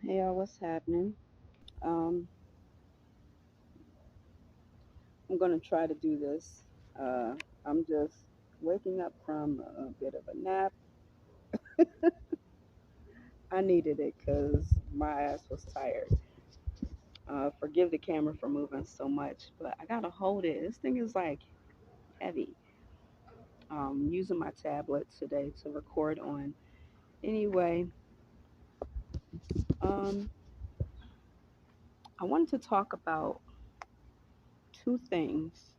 Hey y'all, what's happening? Um, I'm gonna try to do this. Uh, I'm just waking up from a bit of a nap. I needed it because my ass was tired. Forgive the camera for moving so much, but I gotta hold it. This thing is like heavy. Using my tablet today to record on. Anyway, um, I wanted to talk about two things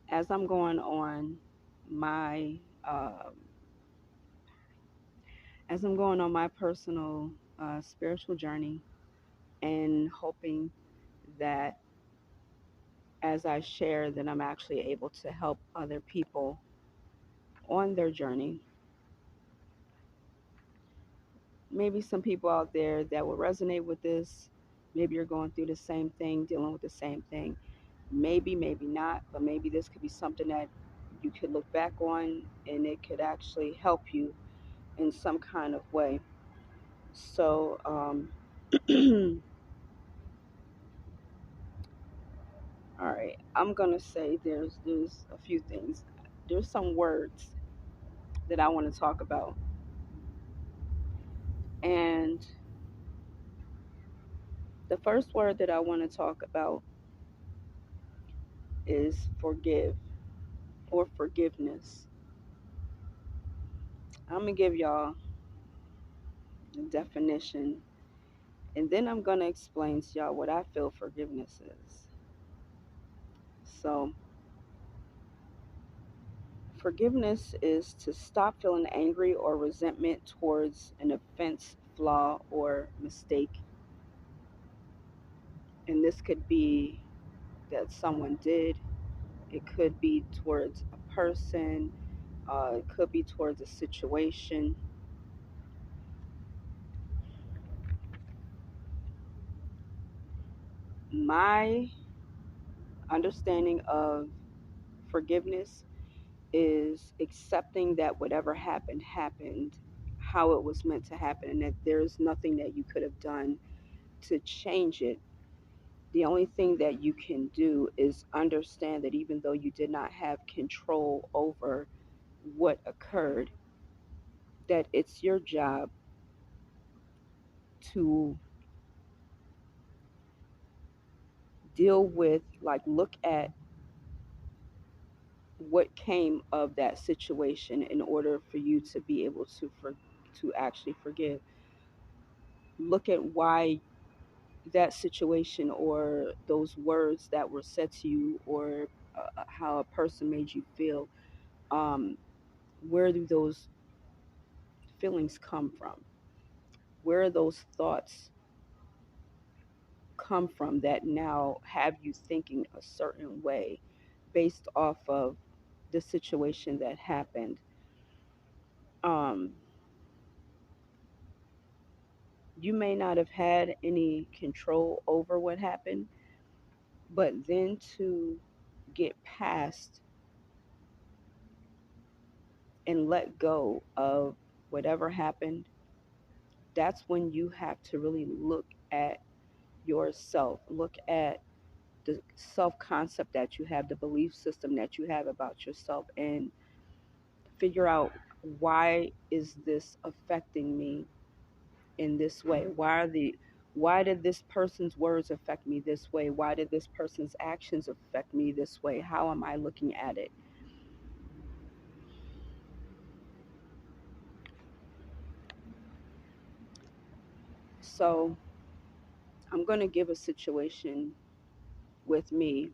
as I'm going on my um, as I'm going on my personal spiritual journey and hoping that as I share that I'm actually able to help other people on their journey. Maybe some people out there that will resonate with this. Maybe you're going through the same thing, dealing with the same thing. Maybe not, but maybe this could be something that you could look back on and it could actually help you in some kind of way. So, all right, I'm gonna say there's a few things. There's some words that I want to talk about, and the first word that I want to talk about is forgive or forgiveness. I'm gonna give y'all the definition, and then I'm gonna explain to y'all what I feel forgiveness is. So, forgiveness is to stop feeling angry or resentment towards an offense, flaw, or mistake, and this could be that someone did. It could be towards a person. It could be towards a situation. My understanding of forgiveness is accepting that whatever happened happened how it was meant to happen and that there's nothing that you could have done to change it. The only thing that you can do is understand that even though you did not have control over what occurred, that it's your job to deal with, like, look at what came of that situation in order for you to be able to actually forgive. Look at why that situation or those words that were said to you or how a person made you feel. um, where do those feelings come from? Where are those thoughts come from that now have you thinking a certain way based off of the situation that happened? um, you may not have had any control over what happened, but then to get past and let go of whatever happened, that's when you have to really look at yourself, look at the self concept that you have, the belief system that you have about yourself, and figure out, why is this affecting me in this way? Why did this person's words affect me this way? Why did this person's actions affect me this way? How am I looking at it? So I'm going to give a situation with me,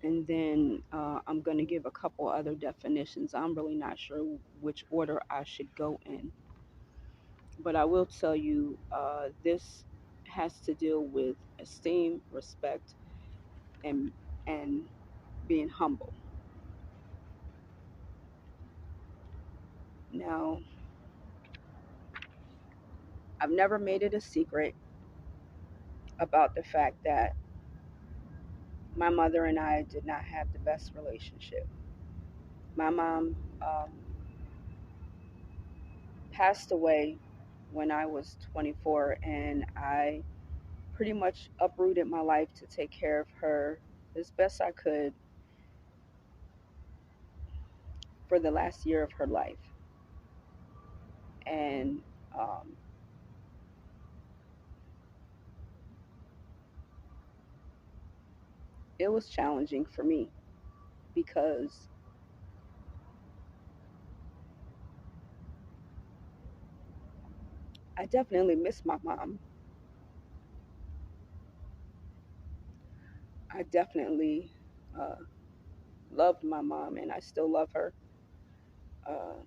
and then I'm going to give a couple other definitions. I'm really not sure which order I should go in, but I will tell you, this has to deal with esteem, respect, and and being humble. Now, I've never made it a secret about the fact that my mother and I did not have the best relationship. My mom passed away when I was 24, and I pretty much uprooted my life to take care of her as best I could for the last year of her life. And um, it was challenging for me because I definitely miss my mom. I definitely uh, loved my mom, and I still love her. Uh,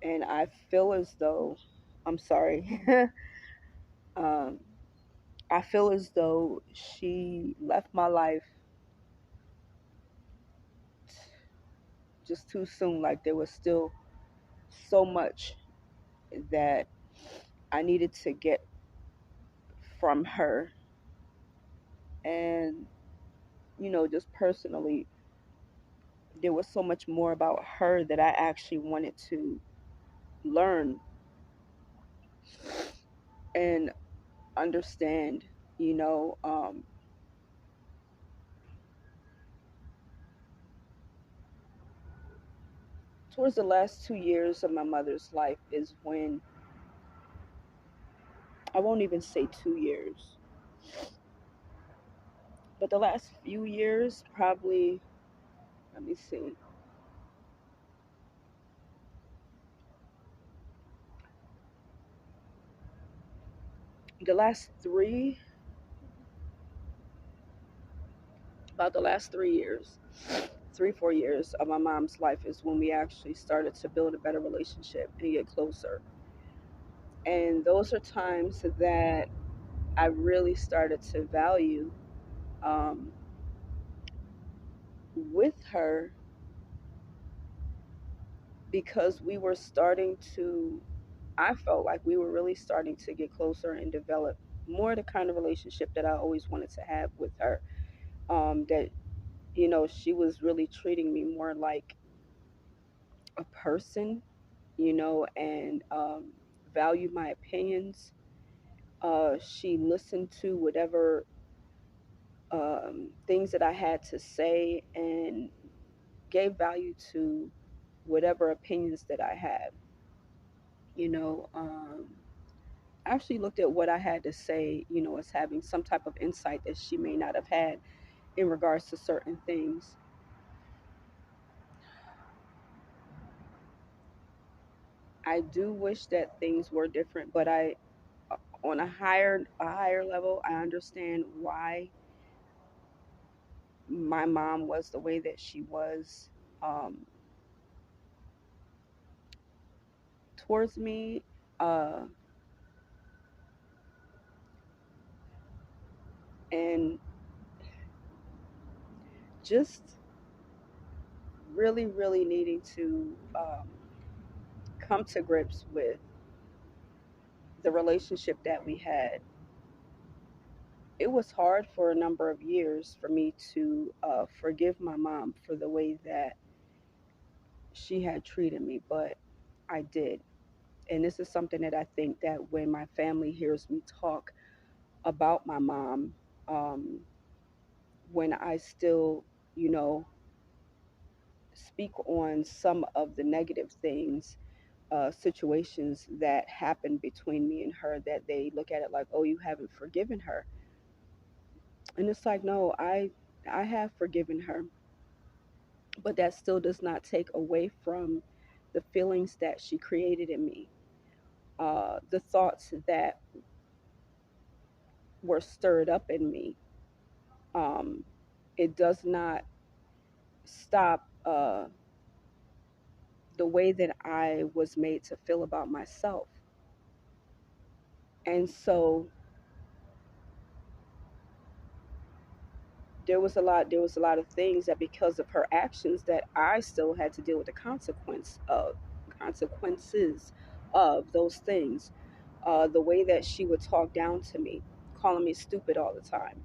and I feel as though, I'm sorry, um, I feel as though she left my life just too soon. Like there was still so much that I needed to get from her. And, just personally, there was so much more about her that I actually wanted to learn and understand, you know. Towards the last 2 years of my mother's life is when, I won't even say 2 years, but the last few years, probably, let me see, the last three, about the last 3 years, 3, 4 years of my mom's life is when we actually started to build a better relationship and get closer. And those are times that I really started to value, um, with her, because we were starting to, I felt like we were really starting to get closer and develop more the kind of relationship that I always wanted to have with her. That, she was really treating me more like a person, and valued my opinions. She listened to whatever things that I had to say and gave value to whatever opinions that I had. You know, actually looked at what I had to say, as having some type of insight that she may not have had in regards to certain things. I do wish that things were different, but on a higher level, I understand why my mom was the way that she was, um, towards me. Uh, and just really, really needing to come to grips with the relationship that we had. It was hard for a number of years for me to forgive my mom for the way that she had treated me, but I did. And this is something that I think that when my family hears me talk about my mom, um, when I still, you know, speak on some of the negative things, situations that happened between me and her, that they look at it like, oh, you haven't forgiven her. And it's like, no, I have forgiven her, but that still does not take away from the feelings that she created in me, the thoughts that were stirred up in me. Um, it does not stop the way that I was made to feel about myself. And so there was a lot of things that, because of her actions, that I still had to deal with the consequences of those things. The way that she would talk down to me, calling me stupid all the time,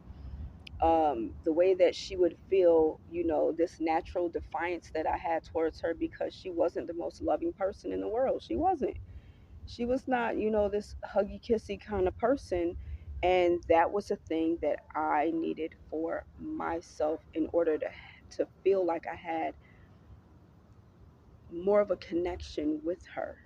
The way that she would feel, this natural defiance that I had towards her because she wasn't the most loving person in the world. She wasn't. She was not, this huggy kissy kind of person. And that was a thing that I needed for myself in order to feel like I had more of a connection with her.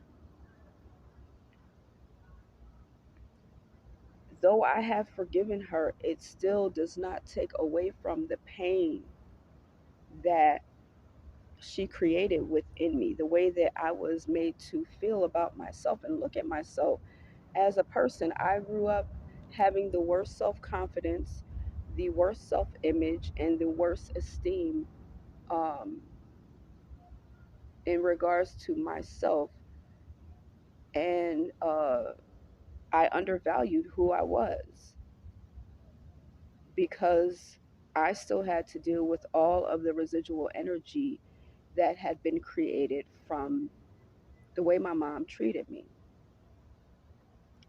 Though I have forgiven her, it still does not take away from the pain that she created within me, the way that I was made to feel about myself and look at myself as a person. I grew up having the worst self confidence, the worst self image, and the worst esteem, um, in regards to myself. And I undervalued who I was because I still had to deal with all of the residual energy that had been created from the way my mom treated me.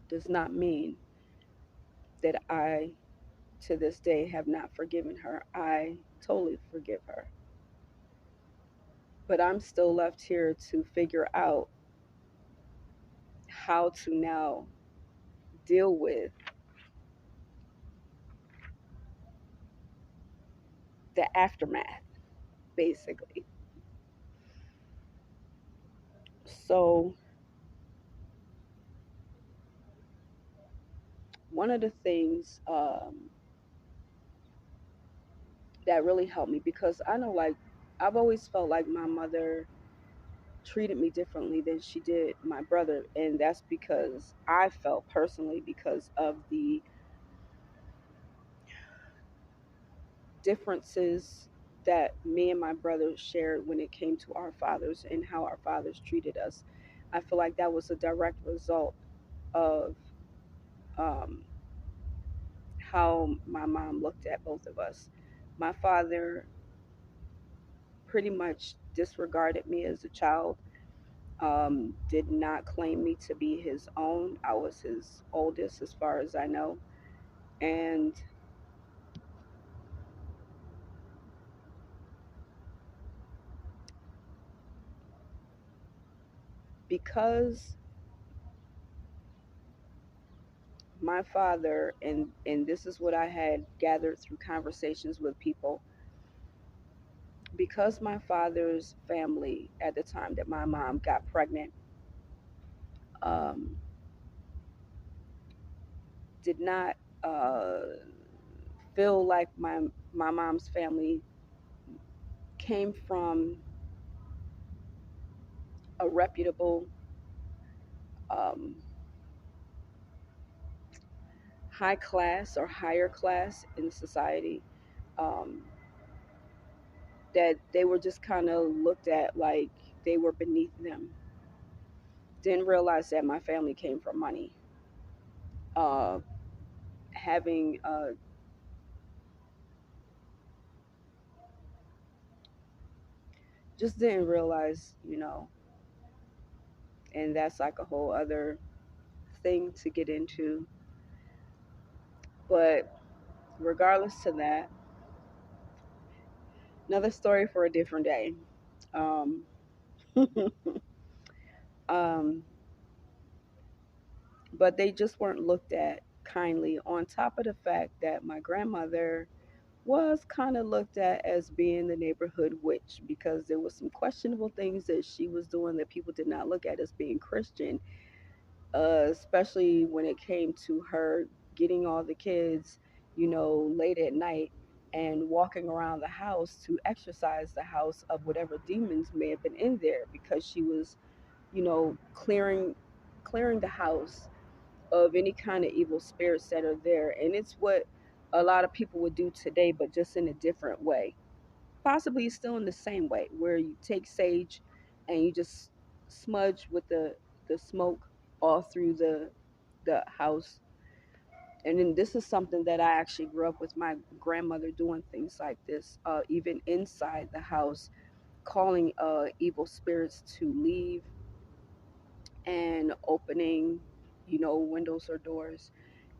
Does not mean that I, to this day, have not forgiven her. I totally forgive her. But I'm still left here to figure out how to now deal with the aftermath, basically. So, one of the things that really helped me, because I know, like, I've always felt like my mother treated me differently than she did my brother. And that's because I felt personally, because of the differences that me and my brother shared when it came to our fathers and how our fathers treated us. I feel like that was a direct result of um, how my mom looked at both of us. My father pretty much disregarded me as a child, did not claim me to be his own. I was his oldest, as far as I know. And because my father, and this is what I had gathered through conversations with people, because my father's family at the time that my mom got pregnant um, did not uh, feel like my mom's family came from a reputable, um, high class or higher class in society, um, that they were just kind of looked at like they were beneath them. Didn't realize that my family came from money. Uh, having Just didn't realize, and that's like a whole other thing to get into. But regardless to that, another story for a different day. Um, um, but they just weren't looked at kindly, on top of the fact that my grandmother was kind of looked at as being the neighborhood witch, because there was some questionable things that she was doing that people did not look at as being Christian, especially when it came to her getting all the kids, late at night and walking around the house to exorcise the house of whatever demons may have been in there, because she was, clearing the house of any kind of evil spirits that are there. And it's what a lot of people would do today, but just in a different way. Possibly still in the same way, where you take sage and you just smudge with the smoke all through the house. And then this is something that I actually grew up with my grandmother doing, things like this, even inside the house, calling evil spirits to leave and opening, windows or doors.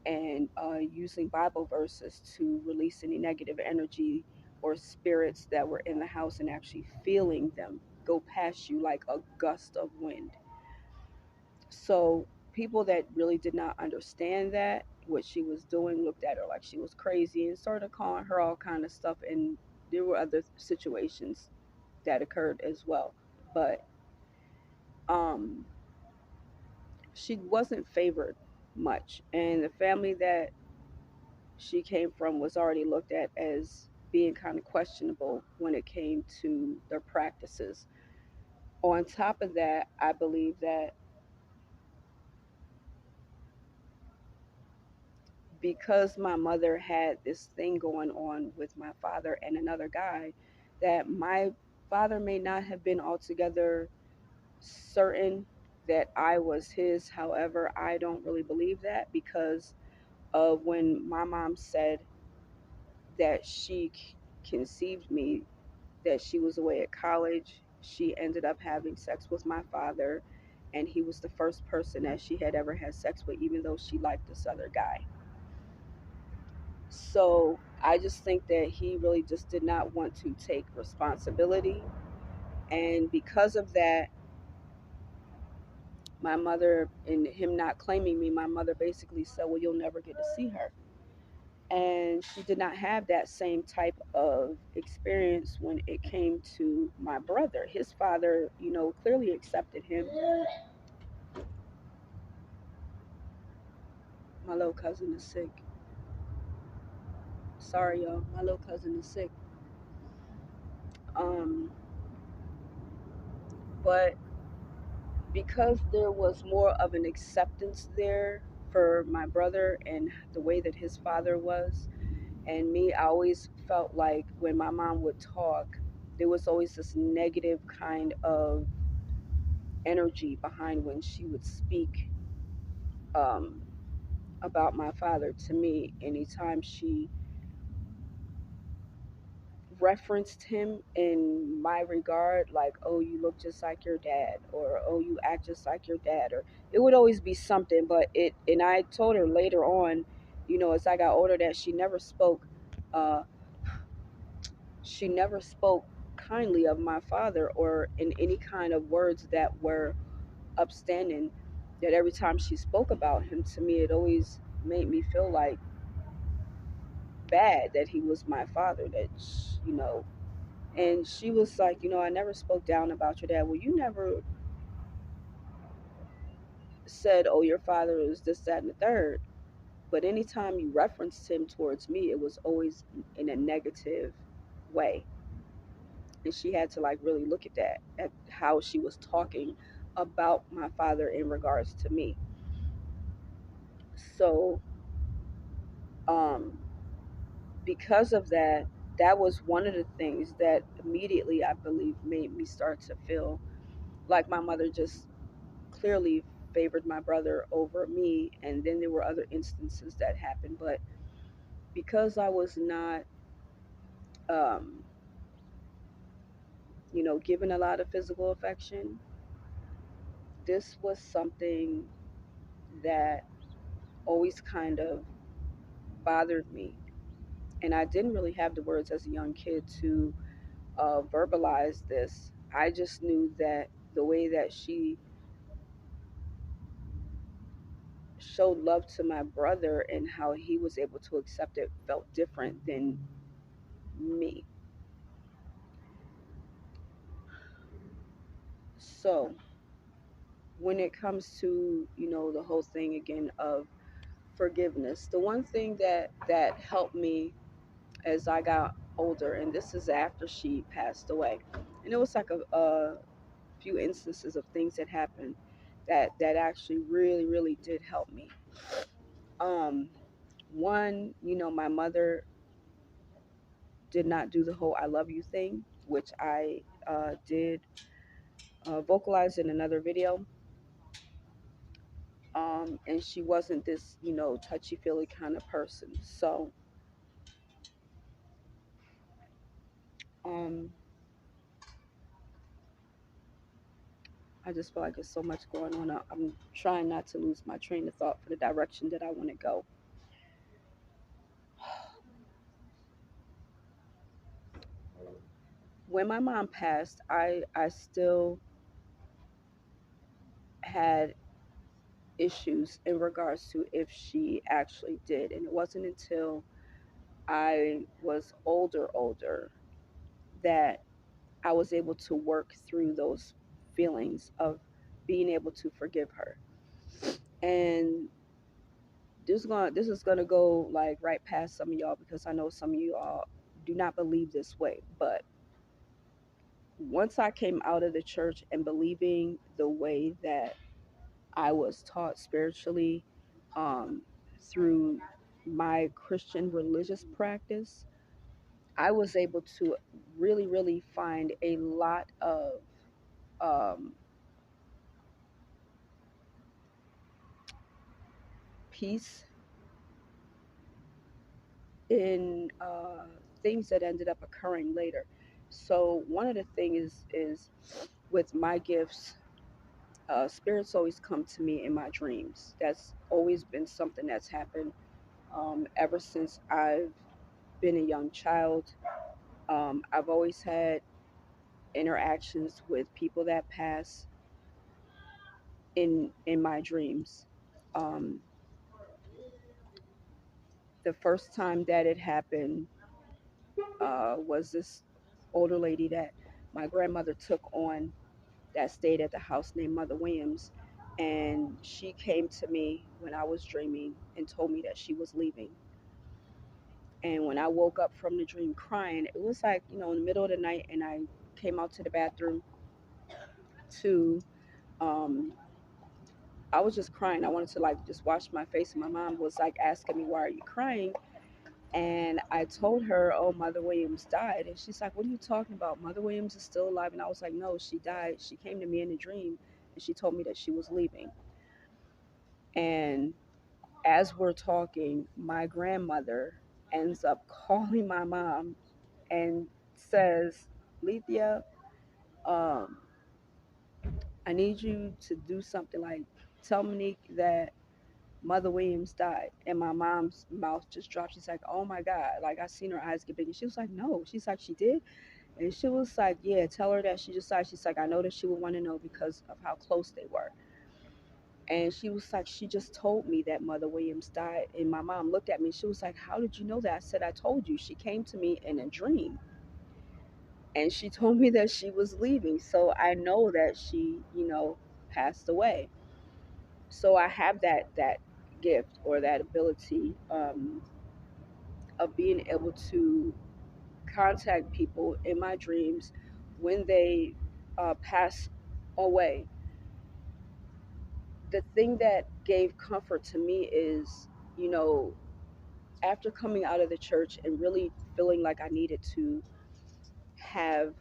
and using Bible verses to release any negative energy or spirits that were in the house, and actually feeling them go past you like a gust of wind. So people that really did not understand that what she was doing looked at her like she was crazy and started calling her all kind of stuff. And there were other situations that occurred as well. But um, she wasn't favored much, and the family that she came from was already looked at as being kind of questionable when it came to their practices. On top of that, I believe that because my mother had this thing going on with my father and another guy, that my father may not have been altogether certain that I was his. However, I don't really believe that, because of when my mom said that she conceived me, that she was away at college. She ended up having sex with my father, and he was the first person that she had ever had sex with, even though she liked this other guy. So I just think that he really just did not want to take responsibility. And because of that, my mother, and him not claiming me, my mother basically said, well, you'll never get to see her. And she did not have that same type of experience when it came to my brother. His father, clearly accepted him. My little cousin is sick. Sorry, y'all. My little cousin is sick. Um, but because there was more of an acceptance there for my brother and the way that his father was, and me, I always felt like when my mom would talk, there was always this negative kind of energy behind when she would speak um, about my father to me. Anytime she referenced him in my regard, like, oh, you look just like your dad, or oh, you act just like your dad, or it would always be something. But and I told her later on, as I got older, that uh, she never spoke kindly of my father or in any kind of words that were upstanding. That every time she spoke about him to me, it always made me feel like bad that he was my father, that and she was like, I never spoke down about your dad. Well, you never said, oh, your father is this, that, and the third. But anytime you referenced him towards me, it was always in a negative way. And she had to like really look at that, at how she was talking about my father in regards to me. So um because of that, that was one of the things that immediately, I believe, made me start to feel like my mother just clearly favored my brother over me. And then there were other instances that happened, but because I was not um given a lot of physical affection, this was something that always kind of bothered me. And I didn't really have the words as a young kid to verbalize this. I just knew that the way that she showed love to my brother and how he was able to accept it felt different than me. So when it comes to, the whole thing again of forgiveness, the one thing that helped me as I got older, and this is after she passed away, and it was like a few instances of things that happened that actually really really did help me. um One, my mother did not do the whole I love you thing, which I did vocalize in another video. And she wasn't this, touchy feely kind of person. So um, I just feel like there's so much going on. I'm trying not to lose my train of thought for the direction that I want to go. when my mom passed, I still had issues in regards to if she actually did. And it wasn't until I was older that I was able to work through those feelings of being able to forgive her. And this is gonna go like right past some of y'all because I know some of you all do not believe this way. But once I came out of the church and believing the way that I was taught spiritually, um, through my Christian religious practice, I was able to really find a lot of um, peace in things that ended up occurring later. So one of the things is with my gifts, spirits always come to me in my dreams. That's always been something that's happened ever since I've been a young child. I've always had interactions with people that pass in my dreams. Um, the first time that it happened was this older lady that my grandmother took on that stayed at the house named Mother Williams. And she came to me when I was dreaming and told me that she was leaving. And when I woke up from the dream crying, it was like, in the middle of the night, and I came out to the bathroom to, um, I was just crying. I wanted to like just wash my face. And my mom was like asking me, "Why are you crying?" And I told her, "Oh, Mother Williams died." And she's like, "What are you talking about? Mother Williams is still alive." And I was like, "No, she died. She came to me in a dream and she told me that she was leaving." And as we're talking, my grandmother ends up calling my mom and says, "Lethea, um, I need you to do something, like tell Monique that Mother Williams died." And my mom's mouth just dropped. She's like, "Oh my God." Like, I seen her eyes get big. And she was like, "No." She's like, "She did?" And she was like, "Yeah, tell her that she just died." She's like, "I know that she would want to know because of how close they were." And she was like, "She just told me that Mother Williams died." And my mom looked at me. She was like, "How did you know that?" I said, "I told you. She came to me in a dream. And she told me that she was leaving. So I know that she, passed away." So I have that gift or that ability, of being able to contact people in my dreams when they pass away. The thing that gave comfort to me is, you know, after coming out of the church and really feeling like I needed to have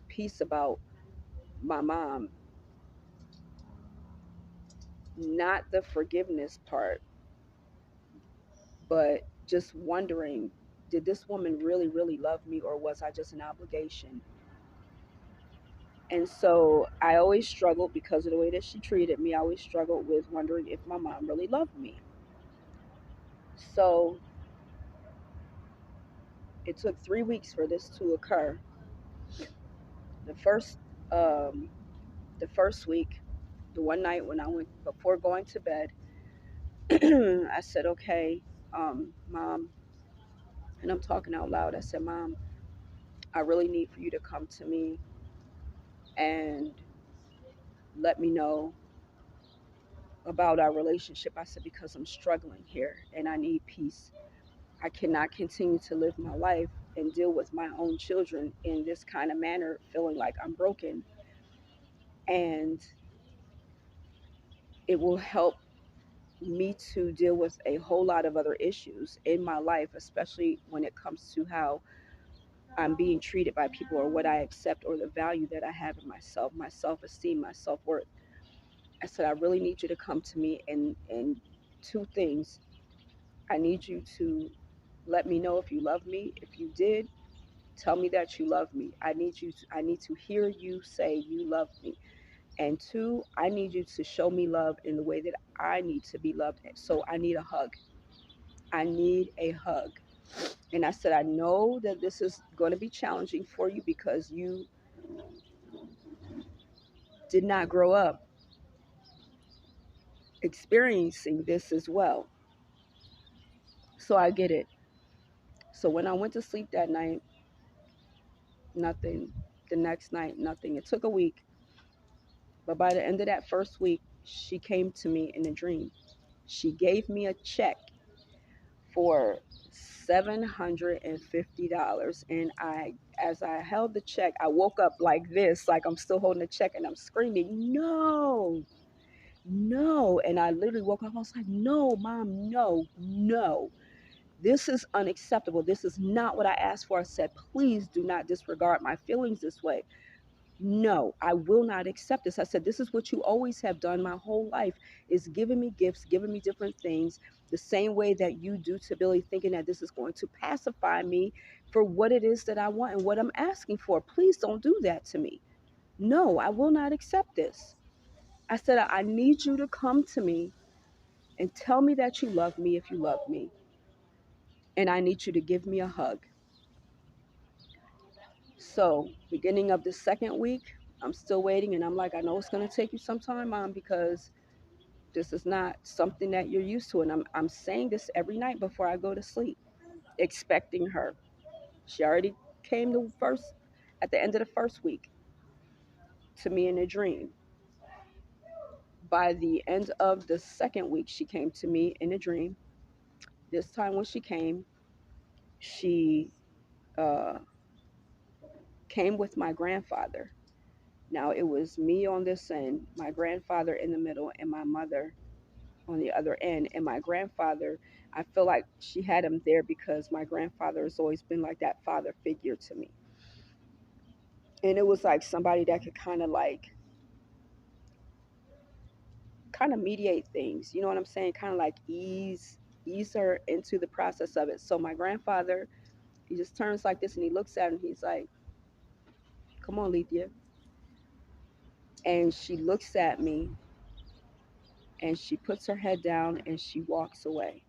peace about my mom, not the forgiveness part, but just wondering, did this woman really love me, or was I just an obligation? And so I always struggled because of the way that she treated me. I always struggled with wondering if my mom really loved me. So it took 3 weeks for this to occur. The first, um, the first week, the one night when I went before going to bed, I said, "Okay, Mom," and I'm talking out loud. I said, "Mom, I really need for you to come to me and let me know about our relationship." I said, "Because I'm struggling here and I need peace. I cannot continue to live my life and deal with my own children in this kind of manner, feeling like I'm broken. And it will help me to deal with a whole lot of other issues in my life, especially when it comes to how I'm being treated by people, or what I accept, or the value that I have in myself, my self esteem, my self worth." I said, "I really need you to come to me, and two things. I need you to let me know if you love me. If you did, tell me that you love me. I need to hear you say you love me. And two, I need you to show me love in the way that I need to be loved. So I need a hug. I need a hug." And I said, I know that this is going to be challenging for you because you did not grow up experiencing this as well. So I get it. So when I went to sleep that night, nothing. The next night, nothing. It took a week. But by the end of that first week, she came to me in a dream. She gave me a check for $750. And as I held the check, I woke up like this, like I'm still holding the check, and I'm screaming, no, no. And I literally woke up. I was like, no, mom, no, no. This is unacceptable. This is not what I asked for. I said, please do not disregard my feelings this way. No, I will not accept this. I said, this is what you always have done my whole life, is giving me gifts, giving me different things, the same way that you do to Billy, thinking that this is going to pacify me for what it is that I want and what I'm asking for. Please don't do that to me. No, I will not accept this. I said, I need you to come to me and tell me that you love me if you love me. And I need you to give me a hug. So, beginning of the second week, I'm still waiting, and I'm like, I know it's going to take you some time, Mom, because this is not something that you're used to. And I'm saying this every night before I go to sleep, expecting her. She already came the first, at the end of the first week, to me in a dream. By the end of the second week, she came to me in a dream. This time when she came, she uh, came with my grandfather. Now it was me on this end, my grandfather in the middle, and my mother on the other end. And my grandfather, I feel like she had him there because my grandfather has always been like that father figure to me. And it was like somebody that could kind of mediate things. You know what I'm saying? Kind of like ease her into the process of it. So my grandfather, he just turns like this and he looks at her and he's like, "Come on, Lethea." And she looks at me and she puts her head down and she walks away.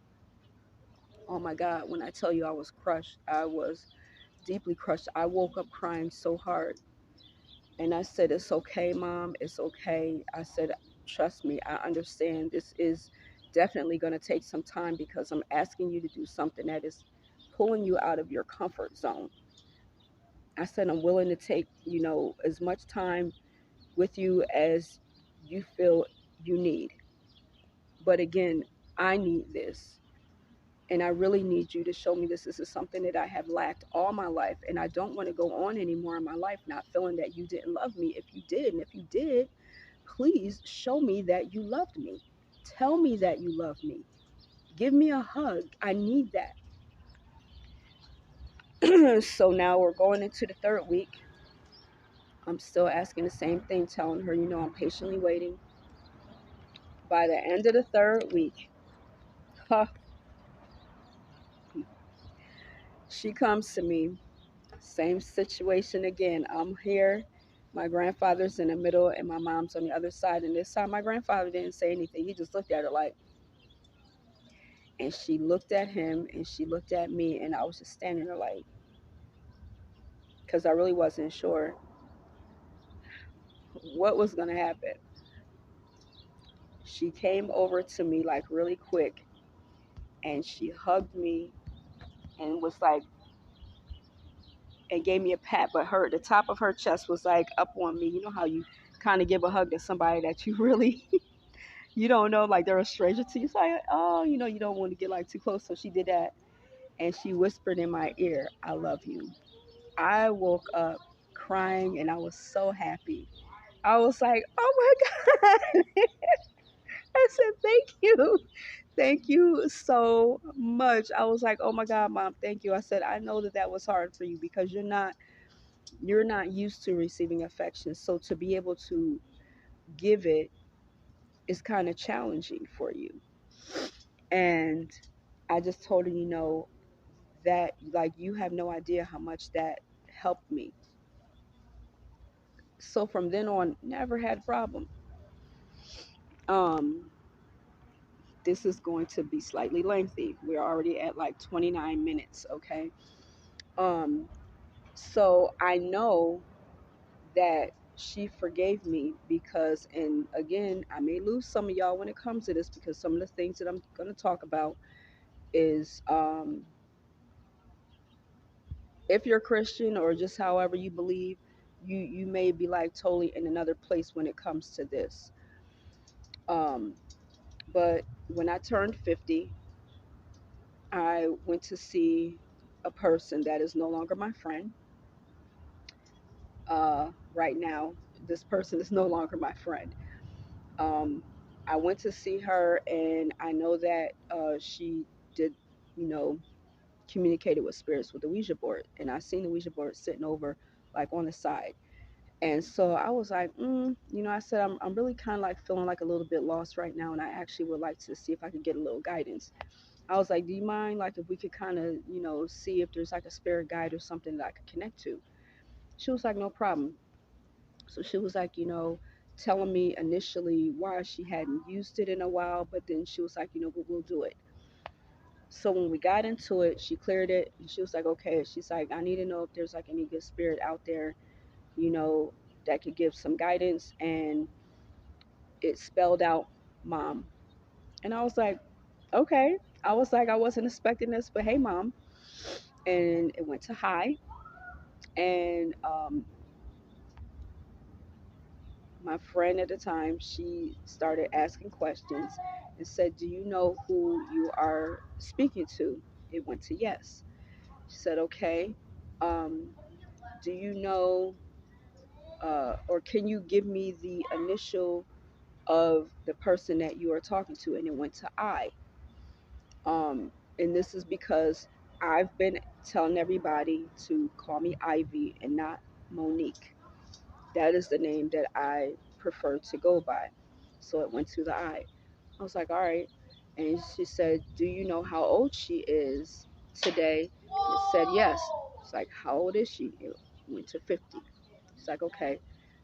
Oh my God, when I tell you I was crushed, I was deeply crushed. I woke up crying so hard. And I said, "It's okay, Mom. It's okay." I said, "Trust me, I understand. This is definitely going to take some time because I'm asking you to do something that is pulling you out of your comfort zone." I said, "I'm willing to take, as much time with you as you feel you need. But again, I need this. And I really need you to show me this. This is something that I have lacked all my life. And I don't want to go on anymore in my life not feeling that you didn't love me. If you did, and if you did, please show me that you loved me. Tell me that you love me. Give me a hug. I need that." So now we're going into the third week. I'm still asking the same thing, telling her, I'm patiently waiting. By the end of the third week, huh, she comes to me. Same situation again. I'm here. My grandfather's in the middle and my mom's on the other side. And this time my grandfather didn't say anything. He just looked at her like, and she looked at him and she looked at me. And I was just standing there like, because I really wasn't sure what was going to happen. She came over to me like really quick and she hugged me and was like, and gave me a pat, but the top of her chest was like up on me. You know how you kind of give a hug to somebody that you really you don't know, like they're a stranger to you. So oh, you don't want to get like too close. So she did that, and she whispered in my ear, "I love you." I woke up crying, and I was so happy. I was like, "Oh my God!" I said, thank you so much. I was like, "Oh my God, Mom, thank you." I said, "I know that was hard for you because you're not used to receiving affection, so to be able to give it is kind of challenging for you." And I just told her, that like you have no idea how much that helped me. So from then on, never had a problem. Um, this is going to be slightly lengthy. We're already at like 29 minutes, okay? Um, so I know that she forgave me because, and again, I may lose some of y'all when it comes to this because some of the things that I'm going to talk about is if you're Christian or just however you believe, you may be like totally in another place when it comes to this. Um, but when I turned 50, I went to see a person that is no longer my friend. Right now, this person is no longer my friend. Um, I went to see her, and I know that she did, you know, communicated with spirits with the Ouija board, and I seen the Ouija board sitting over like on the side. And so I was like, I said, I'm really kind of like feeling like a little bit lost right now. And I actually would like to see if I could get a little guidance. I was like, do you mind, like, if we could kind of, see if there's like a spirit guide or something that I could connect to? She was like, no problem. So she was like, telling me initially why she hadn't used it in a while, but then she was like, but we'll do it. So when we got into it, she cleared it. And she was like, okay. She's like, I need to know if there's like any good spirit out there, you know, that could give some guidance. And it spelled out mom. And I was like, okay. I was like, I wasn't expecting this, but hey, mom. And it went to high. And my friend at the time, she started asking questions and said, do you know who you are speaking to? It went to yes. She said, okay. Um, do you know, or can you give me the initial of the person that you are talking to? And it went to I. Um, and this is because I've been telling everybody to call me Ivy and not Monique. That is the name that I prefer to go by. So it went to the I. I was like, all right. And she said, do you know how old she is today? And it said yes. She's like, how old is she? It went to 50. She's like, okay.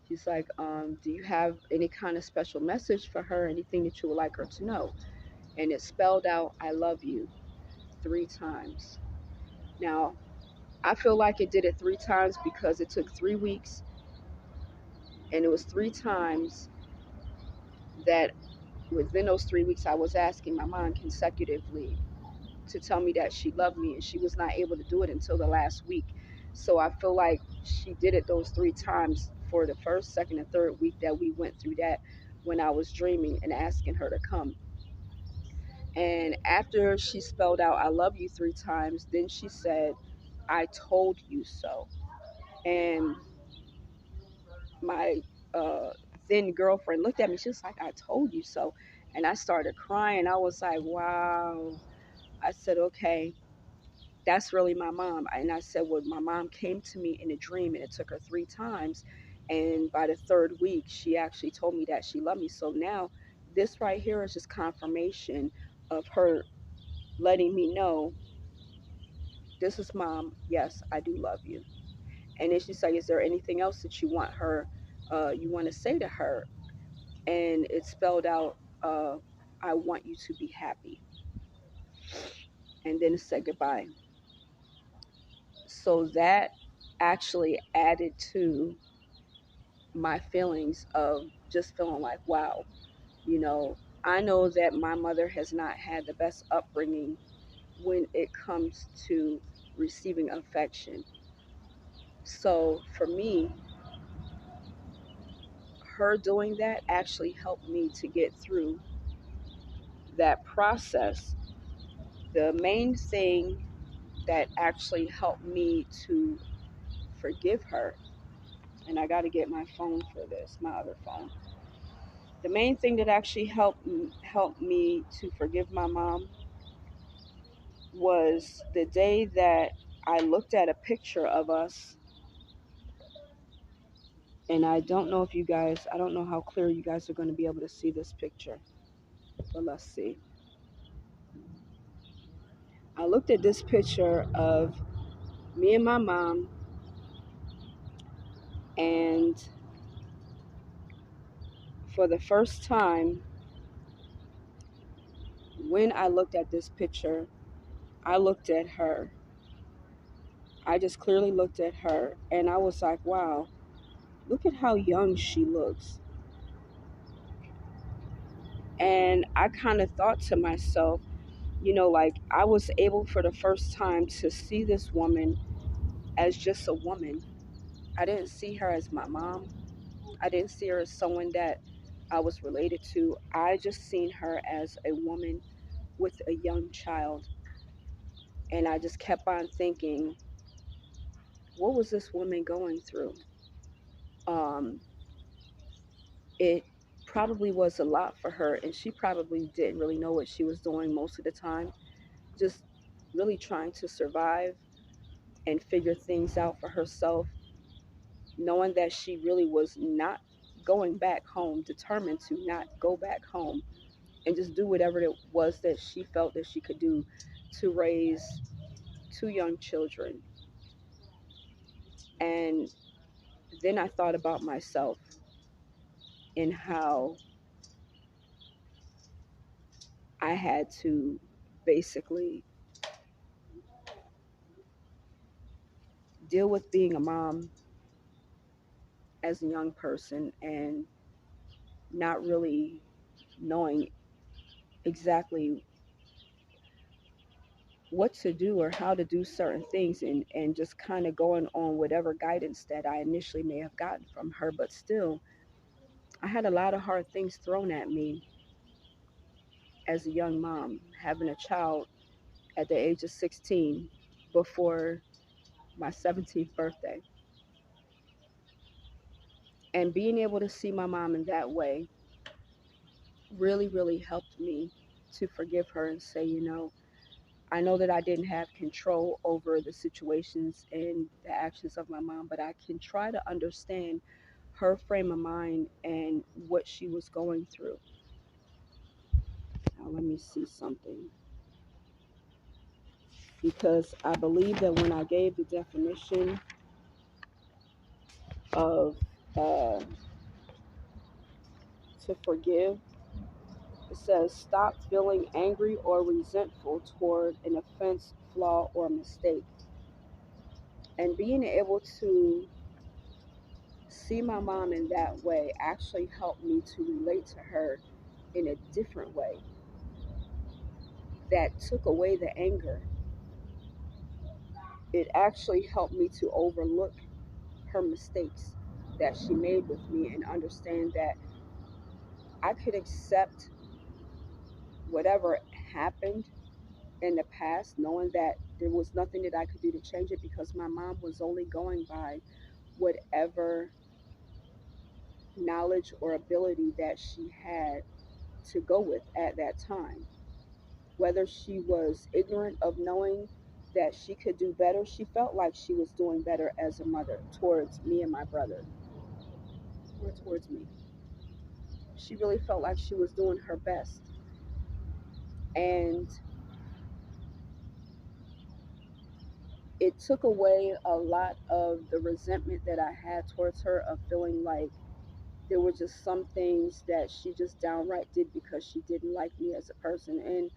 She's like, do you have any kind of special message for her? Anything that you would like her to know? And it spelled out, I love you 3 times. Now, I feel like it did it 3 times because it took 3 weeks, and it was 3 times that within those 3 weeks I was asking my mom consecutively to tell me that she loved me, and she was not able to do it until the last week. So I feel like she did it those 3 times for the first, second, and third week that we went through that when I was dreaming and asking her to come. And after she spelled out I love you 3 times, then she said, I told you so. And my uh, then girlfriend looked at me. She was like, I told you so. And I started crying. I was like, wow. I said, okay, that's really my mom. And I said, well, my mom came to me in a dream, and it took her 3 times. And by the third week, she actually told me that she loved me. So now this right here is just confirmation of her letting me know, this is mom. Yes, I do love you. And then she's like, is there anything else that you want her, you want to say to her? And it spelled out, I want you to be happy. And then it said goodbye. So that actually added to my feelings of just feeling like, wow, you know, I know that my mother has not had the best upbringing when it comes to receiving affection. So for me, her doing that actually helped me to get through that process. The main thing that actually helped me to forgive her, and I got to get my phone for this, my other phone. The main thing that actually helped me to forgive my mom was the day that I looked at a picture of us, and I don't know if you guys, I don't know how clear you guys are going to be able to see this picture, but let's see. I looked at this picture of me and my mom, and for the first time, when I looked at this picture, I looked at her. I just clearly looked at her and I was like, wow, look at how young she looks. And I kind of thought to myself, like I was able for the first time to see this woman as just a woman. I didn't see her as my mom. I didn't see her as someone that I was related to. I just seen her as a woman with a young child. And I just kept on thinking, what was this woman going through? Um, it probably was a lot for her, and she probably didn't really know what she was doing most of the time, just really trying to survive and figure things out for herself, knowing that she really was not going back home, determined to not go back home and just do whatever it was that she felt that she could do to raise two young children. And then I thought about myself and how I had to basically deal with being a mom as a young person and not really knowing exactly what to do or how to do certain things, and just kind of going on whatever guidance that I initially may have gotten from her. But still, I had a lot of hard things thrown at me as a young mom, having a child at the age of 16 before my 17th birthday. And being able to see my mom in that way really, really helped me to forgive her and say, I know that I didn't have control over the situations and the actions of my mom, but I can try to understand her frame of mind and what she was going through. Now, let me see something. Because I believe that when I gave the definition of uh, to forgive, it says stop feeling angry or resentful toward an offense, flaw, or mistake. And being able to see my mom in that way actually helped me to relate to her in a different way that took away the anger. It actually helped me to overlook her mistakes that she made with me and understand that I could accept whatever happened in the past, knowing that there was nothing that I could do to change it because my mom was only going by whatever knowledge or ability that she had to go with at that time. Whether she was ignorant of knowing that she could do better, she felt like she was doing better as a mother towards me and my brother, or towards me. She really felt like she was doing her best. And it took away a lot of the resentment that I had towards her, of feeling like there were just some things that she just downright did because she didn't like me as a person. And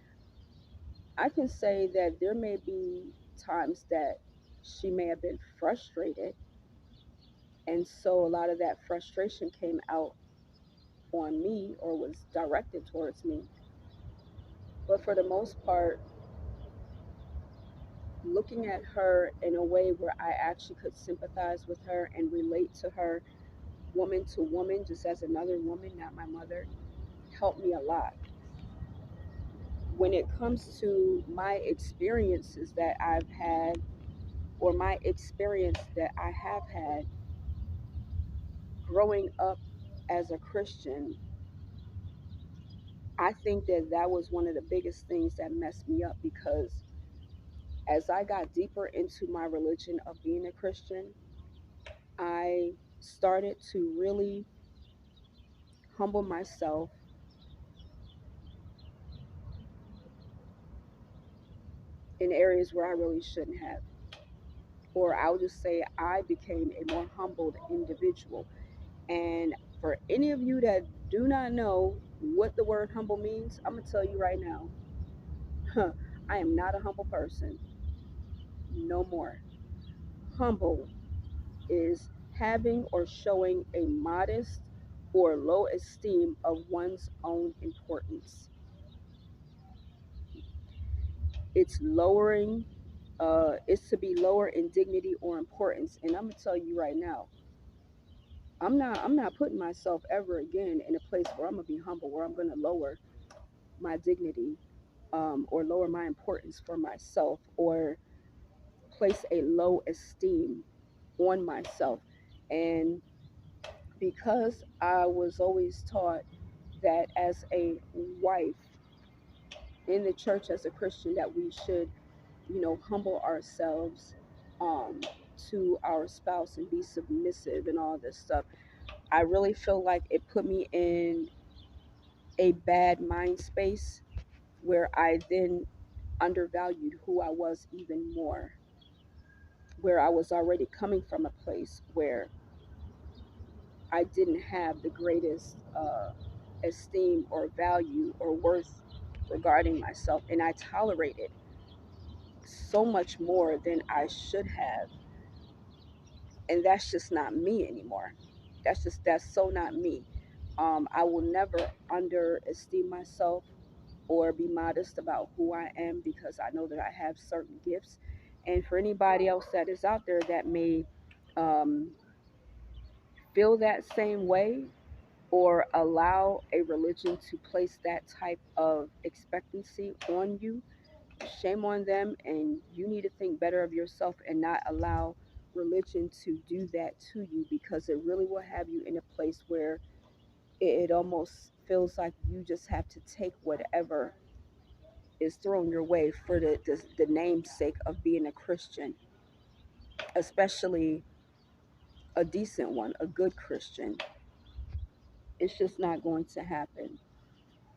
I can say that there may be times that she may have been frustrated. And so a lot of that frustration came out on me or was directed towards me. But for the most part, looking at her in a way where I actually could sympathize with her and relate to her woman to woman, just as another woman, not my mother, helped me a lot. When it comes to my experiences that I've had, or my experience that I have had growing up as a Christian, I think that that was one of the biggest things that messed me up, because as I got deeper into my religion of being a Christian, I started to really humble myself in areas where I really shouldn't have. Or I'll just say I became a more humbled individual. And for any of you that do not know what the word humble means, I'm going to tell you right now. I am not a humble person no more. Humble is having or showing a modest or low esteem of one's own importance. It's lowering, it's to be lower in dignity or importance. And I'm gonna tell you right now, I'm not putting myself ever again in a place where I'm gonna be humble, where I'm gonna lower my dignity, or lower my importance for myself, or place a low esteem on myself. And because I was always taught that as a wife in the church, as a Christian, that we should, humble ourselves, um, to our spouse and be submissive and all this stuff. I really feel like it put me in a bad mind space where I then undervalued who I was even more, where I was already coming from a place where I didn't have the greatest esteem or value or worth regarding myself. And I tolerated so much more than I should have. And that's just not me anymore. That's so not me. I will never underestimate myself or be modest about who I am, because I know that I have certain gifts. And for anybody else that is out there that may um, feel that same way, or allow a religion to place that type of expectancy on you, shame on them. And you need to think better of yourself and not allow religion to do that to you, because it really will have you in a place where it almost feels like you just have to take whatever is thrown your way for the namesake of being a Christian, especially a decent one, a good Christian. It's just not going to happen.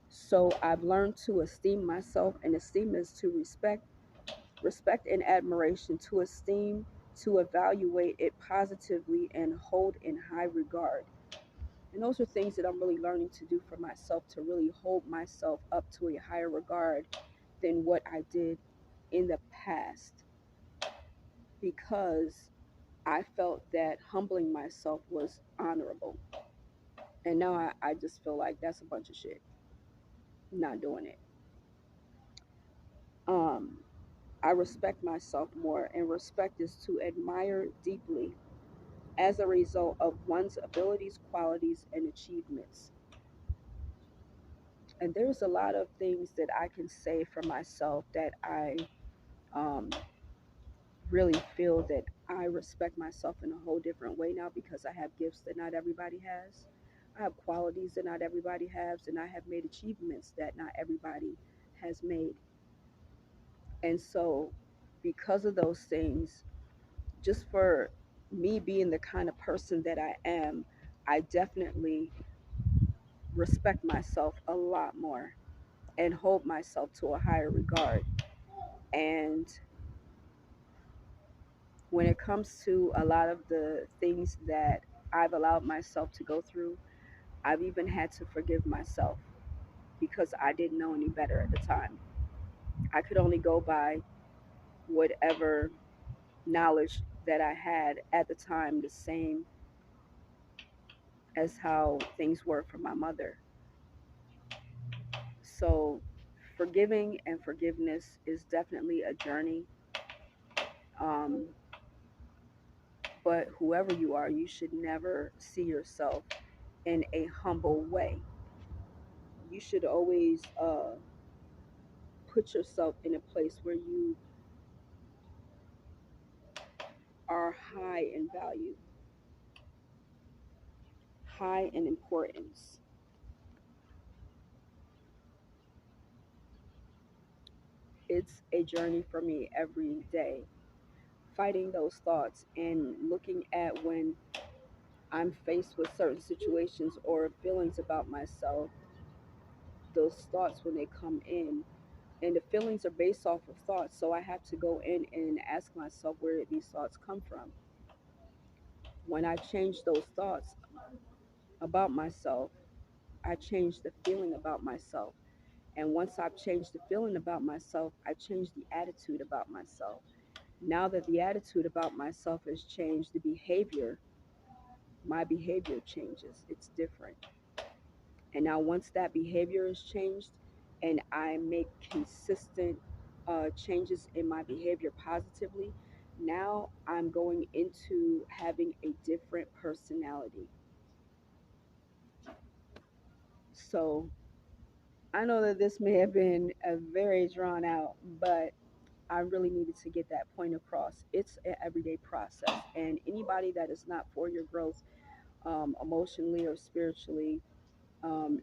So I've learned to esteem myself, and esteem is to respect and admiration, to esteem, to evaluate it positively, and hold in high regard. And those are things that I'm really learning to do for myself, to really hold myself up to a higher regard than what I did in the past, because I felt that humbling myself was honorable. And now I just feel like that's a bunch of shit. I'm not doing it. Um, I respect myself more, and respect is to admire deeply as a result of one's abilities, qualities, and achievements. And there's a lot of things that I can say for myself that I um, really feel that I respect myself in a whole different way now, because I have gifts that not everybody has. I have qualities that not everybody has, and I have made achievements that not everybody has made. And so, because of those things, just for me being the kind of person that I am, I definitely respect myself a lot more and hold myself to a higher regard. And when it comes to a lot of the things that I've allowed myself to go through, I've even had to forgive myself, because I didn't know any better at the time. I could only go by whatever knowledge that I had at the time, the same as how things were for my mother. So, forgiving and forgiveness is definitely a journey. Um, but whoever you are, you should never see yourself in a humble way. You should always put yourself in a place where you are high in value, high in importance. It's a journey for me every day, fighting those thoughts and looking at when I'm faced with certain situations or feelings about myself, those thoughts when they come in. And the feelings are based off of thoughts. So I have to go in and ask myself, where did these thoughts come from? When I change those thoughts about myself, I change the feeling about myself. And once I've changed the feeling about myself, I changed the attitude about myself. Now that the attitude about myself has changed, the behavior, my behavior changes. It's different. And now, once that behavior is changed and I make consistent changes in my behavior positively, now I'm going into having a different personality. So I know that this may have been a very drawn out, but I really needed to get that point across. It's an everyday process, and anybody that is not for your growth, emotionally or spiritually,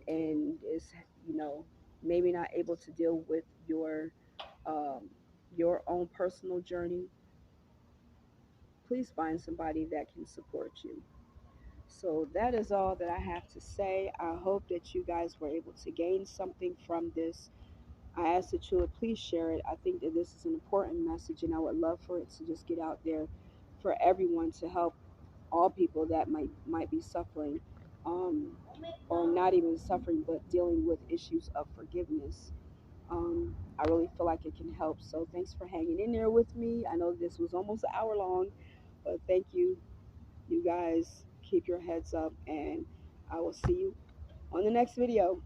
and is, you know, maybe not able to deal with um, your own personal journey, please find somebody that can support you. So that is all that I have to say. I hope that you guys were able to gain something from this. I ask that you would please share it. I think that this is an important message, and I would love for it to just get out there for everyone to help all people that might be suffering, um, or not even suffering, but dealing with issues of forgiveness. I really feel like it can help. So thanks for hanging in there with me. I know this was almost an hour long, but thank you. You guys keep your heads up, and I will see you on the next video.